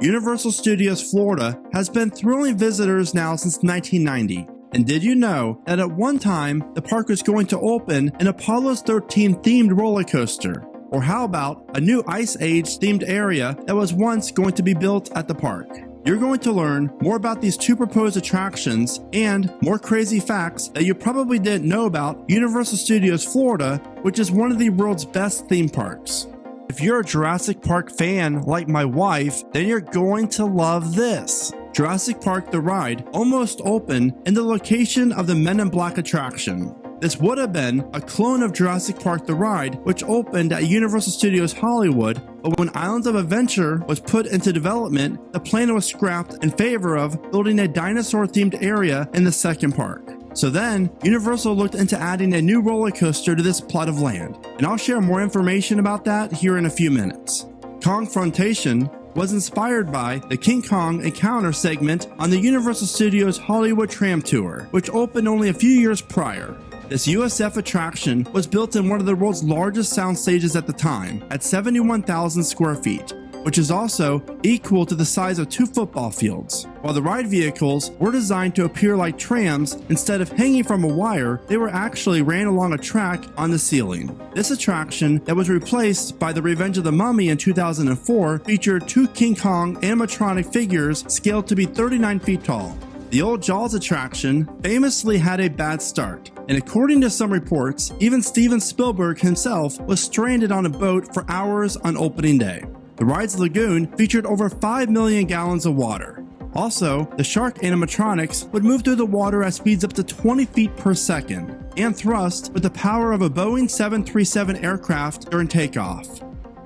Universal Studios Florida has been thrilling visitors now since 1990. And did you know that at one time, the park was going to open an Apollo 13 themed roller coaster? Or how about a new Ice Age themed area that was once going to be built at the park? You're going to learn more about these two proposed attractions and more crazy facts that you probably didn't know about Universal Studios Florida, which is one of the world's best theme parks. If you're a Jurassic Park fan like my wife, then you're going to love this. Jurassic Park The Ride almost opened in the location of the Men in Black attraction. This would have been a clone of Jurassic Park The Ride, which opened at Universal Studios Hollywood, but when Islands of Adventure was put into development, the plan was scrapped in favor of building a dinosaur-themed area in the second park. So then, Universal looked into adding a new roller coaster to this plot of land, and I'll share more information about that here in a few minutes. Kongfrontation was inspired by the King Kong Encounter segment on the Universal Studios Hollywood Tram Tour, which opened only a few years prior. This USF attraction was built in one of the world's largest sound stages at the time, at 71,000 square feet, which is also equal to the size of 2 football fields. While the ride vehicles were designed to appear like trams, instead of hanging from a wire, they were actually ran along a track on the ceiling. This attraction, that was replaced by the Revenge of the Mummy in 2004, featured 2 King Kong animatronic figures scaled to be 39 feet tall. The old Jaws attraction famously had a bad start, and according to some reports, even Steven Spielberg himself was stranded on a boat for hours on opening day. The ride's lagoon featured over 5 million gallons of water. Also, the shark animatronics would move through the water at speeds up to 20 feet per second, and thrust with the power of a Boeing 737 aircraft during takeoff.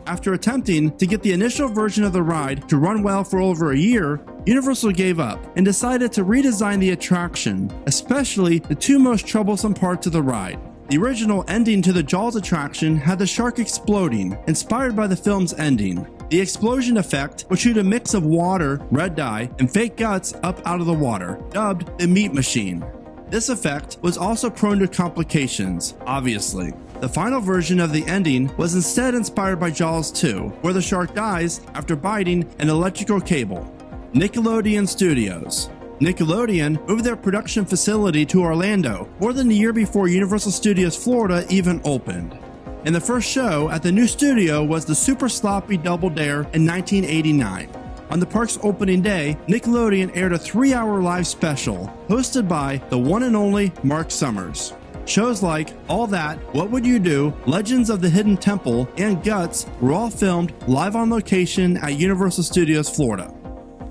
After attempting to get the initial version of the ride to run well for over a year, Universal gave up and decided to redesign the attraction, especially the 2 most troublesome parts of the ride. The original ending to the Jaws attraction had the shark exploding, inspired by the film's ending. The explosion effect would shoot a mix of water, red dye, and fake guts up out of the water, dubbed the meat machine. This effect was also prone to complications, obviously. The final version of the ending was instead inspired by Jaws 2, where the shark dies after biting an electrical cable. Nickelodeon Studios. Nickelodeon moved their production facility to Orlando more than a year before Universal Studios Florida even opened. And the first show at the new studio was the Super Sloppy Double Dare in 1989. On the park's opening day, Nickelodeon aired a 3-hour live special hosted by the one and only Mark Summers. Shows like All That, What Would You Do, Legends of the Hidden Temple, and Guts were all filmed live on location at Universal Studios Florida.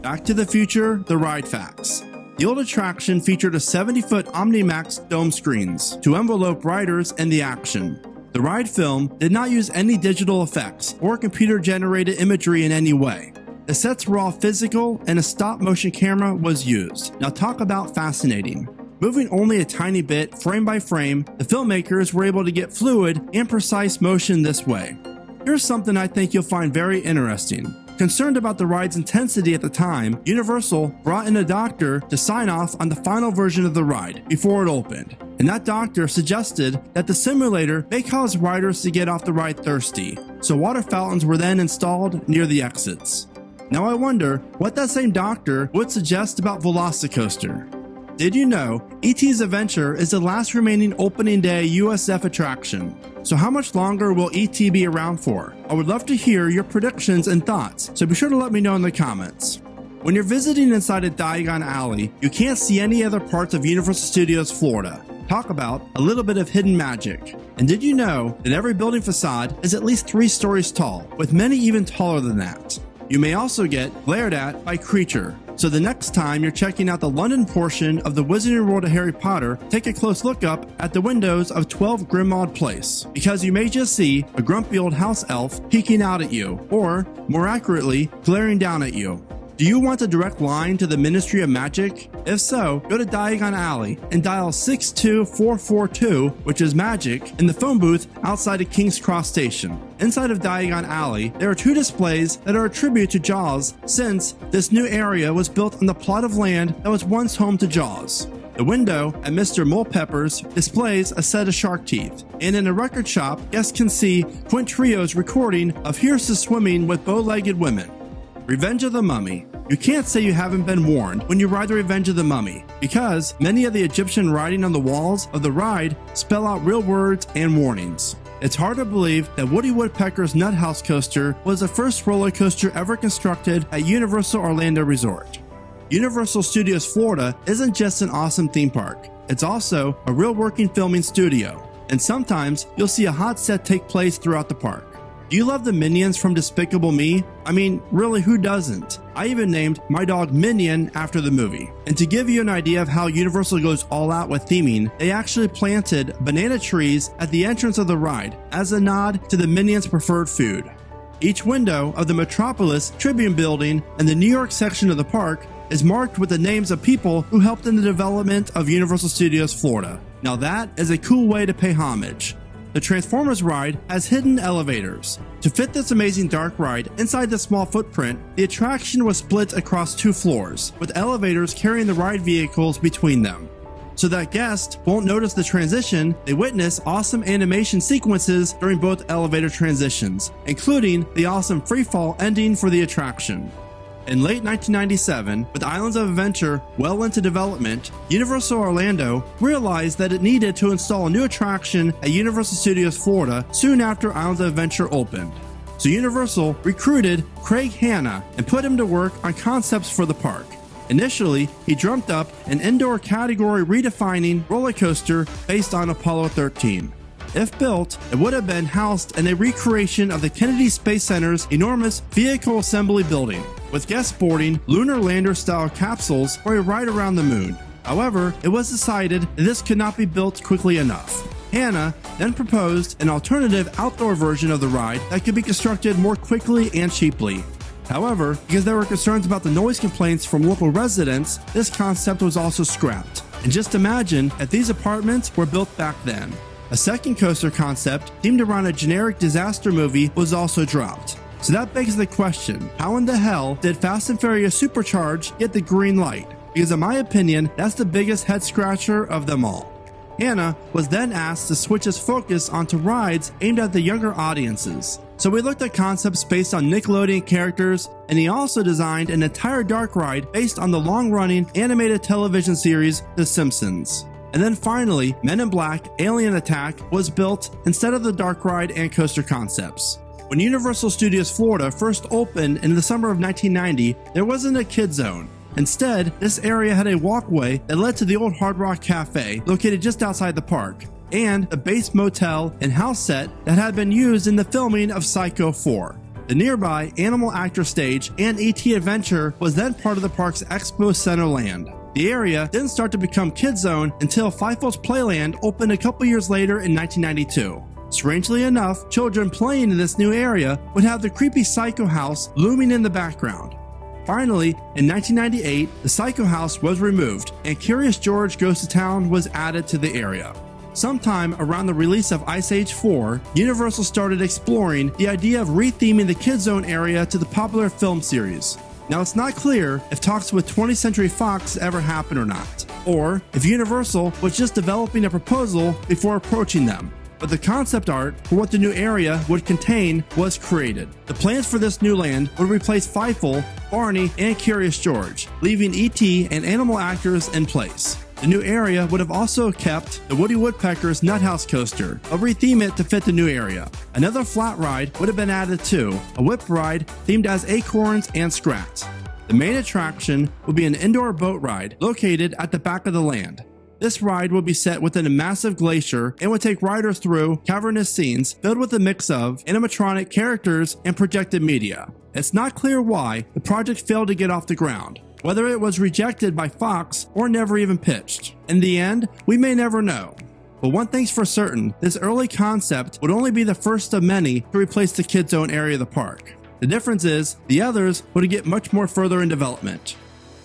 Back to the Future, the ride facts. The old attraction featured a 70-foot OmniMax dome screens to envelope riders and the action. The ride film did not use any digital effects or computer-generated imagery in any way. The sets were all physical and a stop-motion camera was used. Now talk about fascinating. Moving only a tiny bit, frame by frame, the filmmakers were able to get fluid and precise motion this way. Here's something I think you'll find very interesting. Concerned about the ride's intensity at the time, Universal brought in a doctor to sign off on the final version of the ride before it opened. And that doctor suggested that the simulator may cause riders to get off the ride thirsty, so water fountains were then installed near the exits. Now I wonder what that same doctor would suggest about Velocicoaster. Did you know E.T.'s Adventure is the last remaining opening day USF attraction? So how much longer will E.T. be around for? I would love to hear your predictions and thoughts, so be sure to let me know in the comments. When you're visiting inside a Diagon Alley, you can't see any other parts of Universal Studios Florida. Talk about a little bit of hidden magic. And did you know that every building facade is at least 3 stories tall, with many even taller than that? You may also get glared at by creature. So the next time you're checking out the London portion of the Wizarding World of Harry Potter, take a close look up at the windows of 12 Grimmauld Place, because you may just see a grumpy old house elf peeking out at you, or, more accurately, glaring down at you. Do you want a direct line to the Ministry of Magic? If so, go to Diagon Alley and dial 62442, which is magic, in the phone booth outside of King's Cross Station. Inside of Diagon Alley, there are 2 displays that are a tribute to Jaws, since this new area was built on the plot of land that was once home to Jaws. The window at Mr. Mulpepper's displays a set of shark teeth, and in a record shop, guests can see Quint Trio's recording of Here's to Swimming with Bow-Legged Women. Revenge of the Mummy. You can't say you haven't been warned when you ride the Revenge of the Mummy, because many of the Egyptian writing on the walls of the ride spell out real words and warnings. It's hard to believe that Woody Woodpecker's Nut House coaster was the first roller coaster ever constructed at Universal Orlando Resort. Universal Studios Florida isn't just an awesome theme park, it's also a real working filming studio, and sometimes you'll see a hot set take place throughout the park. Do you love the Minions from Despicable Me? I mean, really, who doesn't? I even named my dog Minion after the movie. And to give you an idea of how Universal goes all out with theming, they actually planted banana trees at the entrance of the ride as a nod to the Minions' preferred food. Each window of the Metropolis Tribune Building and the New York section of the park is marked with the names of people who helped in the development of Universal Studios Florida. Now that is a cool way to pay homage. The Transformers ride has hidden elevators. To fit this amazing dark ride inside the small footprint, the attraction was split across 2 floors, with elevators carrying the ride vehicles between them. So that guests won't notice the transition, they witness awesome animation sequences during both elevator transitions, including the awesome freefall ending for the attraction. In late 1997, with Islands of Adventure well into development, Universal Orlando realized that it needed to install a new attraction at Universal Studios Florida soon after Islands of Adventure opened. So Universal recruited Craig Hanna and put him to work on concepts for the park. Initially, he dreamt up an indoor category redefining roller coaster based on Apollo 13. If built, it would have been housed in a recreation of the Kennedy Space Center's enormous vehicle assembly building, with guest boarding lunar lander-style capsules for a ride around the moon. However, it was decided that this could not be built quickly enough. Hanna then proposed an alternative outdoor version of the ride that could be constructed more quickly and cheaply. However, because there were concerns about the noise complaints from local residents, this concept was also scrapped. And just imagine if these apartments were built back then. A second coaster concept, themed around a generic disaster movie, was also dropped. So that begs the question, how in the hell did Fast and Furious Supercharged get the green light? Because in my opinion, that's the biggest head scratcher of them all. Hanna was then asked to switch his focus onto rides aimed at the younger audiences. So we looked at concepts based on Nickelodeon characters, and he also designed an entire dark ride based on the long-running animated television series The Simpsons. And then finally, Men in Black Alien Attack was built instead of the dark ride and coaster concepts. When Universal Studios Florida first opened in the summer of 1990, there wasn't a kid zone. Instead, this area had a walkway that led to the old Hard Rock Cafe located just outside the park, and the base motel and house set that had been used in the filming of Psycho 4. The nearby Animal Actor Stage and E.T. Adventure was then part of the park's Expo Center land. The area didn't start to become Kid Zone until Fiefel's Playland opened a couple years later in 1992. Strangely enough, children playing in this new area would have the creepy Psycho House looming in the background. Finally, in 1998, the Psycho House was removed and Curious George Goes to Town was added to the area. Sometime around the release of Ice Age 4, Universal started exploring the idea of re-theming the Kid Zone area to the popular film series. Now it's not clear if talks with 20th Century Fox ever happened or not, or if Universal was just developing a proposal before approaching them. But the concept art for what the new area would contain was created. The plans for this new land would replace Fievel, Barney, and Curious George, leaving E.T. and animal actors in place. The new area would have also kept the Woody Woodpecker's Nut House coaster, but retheme it to fit the new area. Another flat ride would have been added too, a whip ride themed as acorns and scrats. The main attraction would be an indoor boat ride located at the back of the land. This ride would be set within a massive glacier and would take riders through cavernous scenes filled with a mix of animatronic characters and projected media. It's not clear why the project failed to get off the ground, whether it was rejected by Fox or never even pitched. In the end, we may never know. But one thing's for certain, this early concept would only be the first of many to replace the Kid Zone area of the park. The difference is, the others would get much more further in development.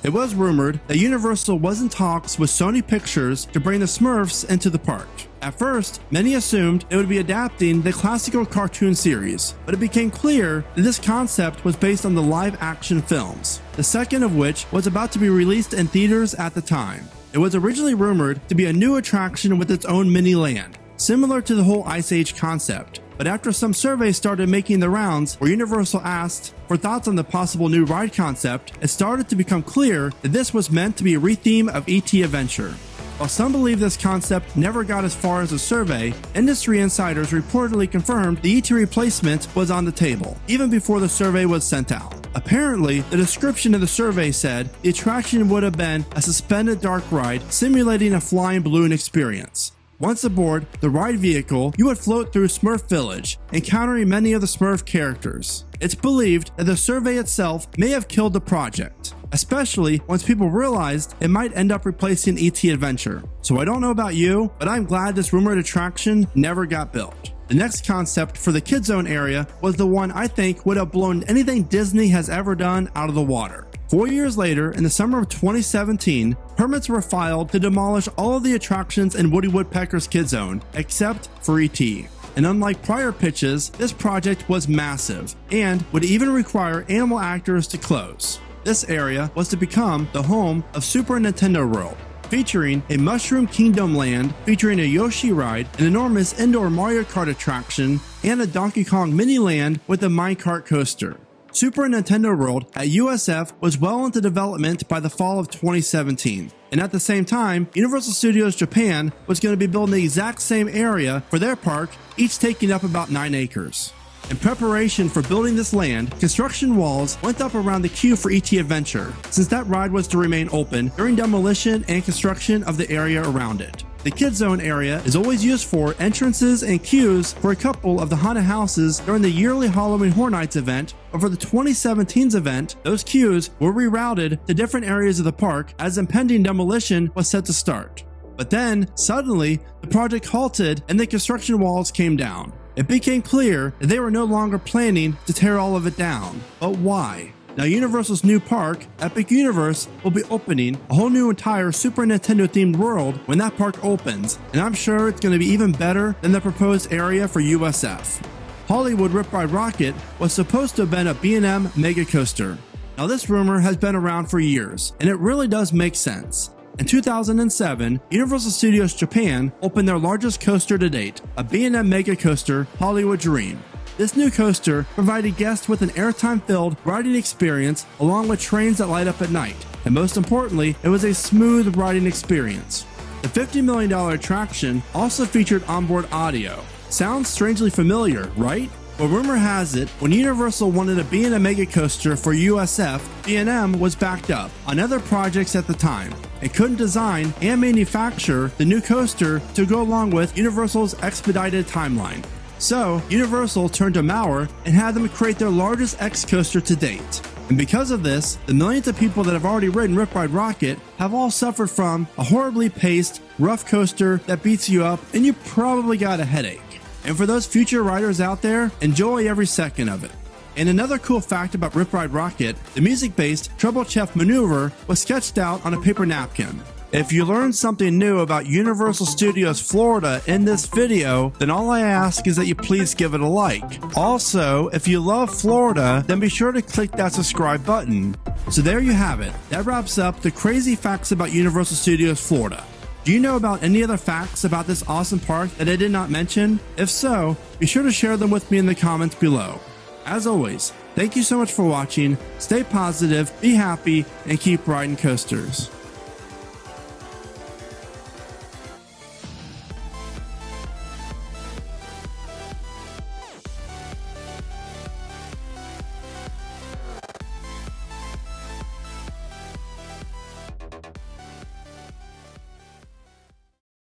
It was rumored that Universal was in talks with Sony Pictures to bring the Smurfs into the park. At first, many assumed it would be adapting the classical cartoon series, but it became clear that this concept was based on the live-action films, the second of which was about to be released in theaters at the time. It was originally rumored to be a new attraction with its own mini land, similar to the whole Ice Age concept, But after some surveys started making the rounds where Universal asked for thoughts on the possible new ride concept, it started to become clear that this was meant to be a re-theme of E.T. Adventure. While some believe this concept never got as far as a survey, industry insiders reportedly confirmed the E.T. replacement was on the table, even before the survey was sent out. Apparently, the description of the survey said the attraction would have been a suspended dark ride simulating a flying balloon experience. Once aboard the ride vehicle, you would float through Smurf Village, encountering many of the Smurf characters. It's believed that the survey itself may have killed the project, especially once people realized it might end up replacing E.T. Adventure. So I don't know about you, but I'm glad this rumored attraction never got built. The next concept for the Kid Zone area was the one I think would have blown anything Disney has ever done out of the water. 4 years later, in the summer of 2017, permits were filed to demolish all of the attractions in Woody Woodpecker's Kid Zone, except for E.T. And unlike prior pitches, this project was massive, and would even require animal actors to close. This area was to become the home of Super Nintendo World, featuring a Mushroom Kingdom land featuring a Yoshi ride, an enormous indoor Mario Kart attraction, and a Donkey Kong mini land with a minecart coaster. Super Nintendo World at USF was well into development by the fall of 2017, and at the same time, Universal Studios Japan was going to be building the exact same area for their park, each taking up about 9 acres. In preparation for building this land, construction walls went up around the queue for E.T. Adventure, since that ride was to remain open during demolition and construction of the area around it. The Kid Zone area is always used for entrances and queues for a couple of the haunted houses during the yearly Halloween Horror Nights event, but for the 2017's event, those queues were rerouted to different areas of the park as impending demolition was set to start. But then, suddenly, the project halted and the construction walls came down. It became clear that they were no longer planning to tear all of it down. But why? Now, Universal's new park, Epic Universe, will be opening a whole new entire Super Nintendo themed world when that park opens, and I'm sure it's going to be even better than the proposed area for USF. Hollywood Ride Rockit was supposed to have been a B&M mega coaster. Now, this rumor has been around for years, and it really does make sense. In 2007, Universal Studios Japan opened their largest coaster to date, a B&M mega coaster, Hollywood Dream. This new coaster provided guests with an airtime-filled riding experience along with trains that light up at night, and most importantly, it was a smooth riding experience. The $50 million attraction also featured onboard audio. Sounds strangely familiar, right? Well, rumor has it, when Universal wanted a B&M mega coaster for USF, B&M was backed up on other projects at the time and couldn't design and manufacture the new coaster to go along with Universal's expedited timeline. So, Universal turned to Mauer and had them create their largest X coaster to date. And because of this, the millions of people that have already ridden Ride Rockit have all suffered from a horribly paced, rough coaster that beats you up and you probably got a headache. And for those future riders out there, enjoy every second of it. And another cool fact about Ride Rockit, the music-based Treble Chef maneuver was sketched out on a paper napkin. If you learned something new about Universal Studios Florida in this video, then all I ask is that you please give it a like. Also, if you love Florida, then be sure to click that subscribe button. So there you have it. That wraps up the crazy facts about Universal Studios Florida. Do you know about any other facts about this awesome park that I did not mention? If so, be sure to share them with me in the comments below. As always, thank you so much for watching, stay positive, be happy, and keep riding coasters.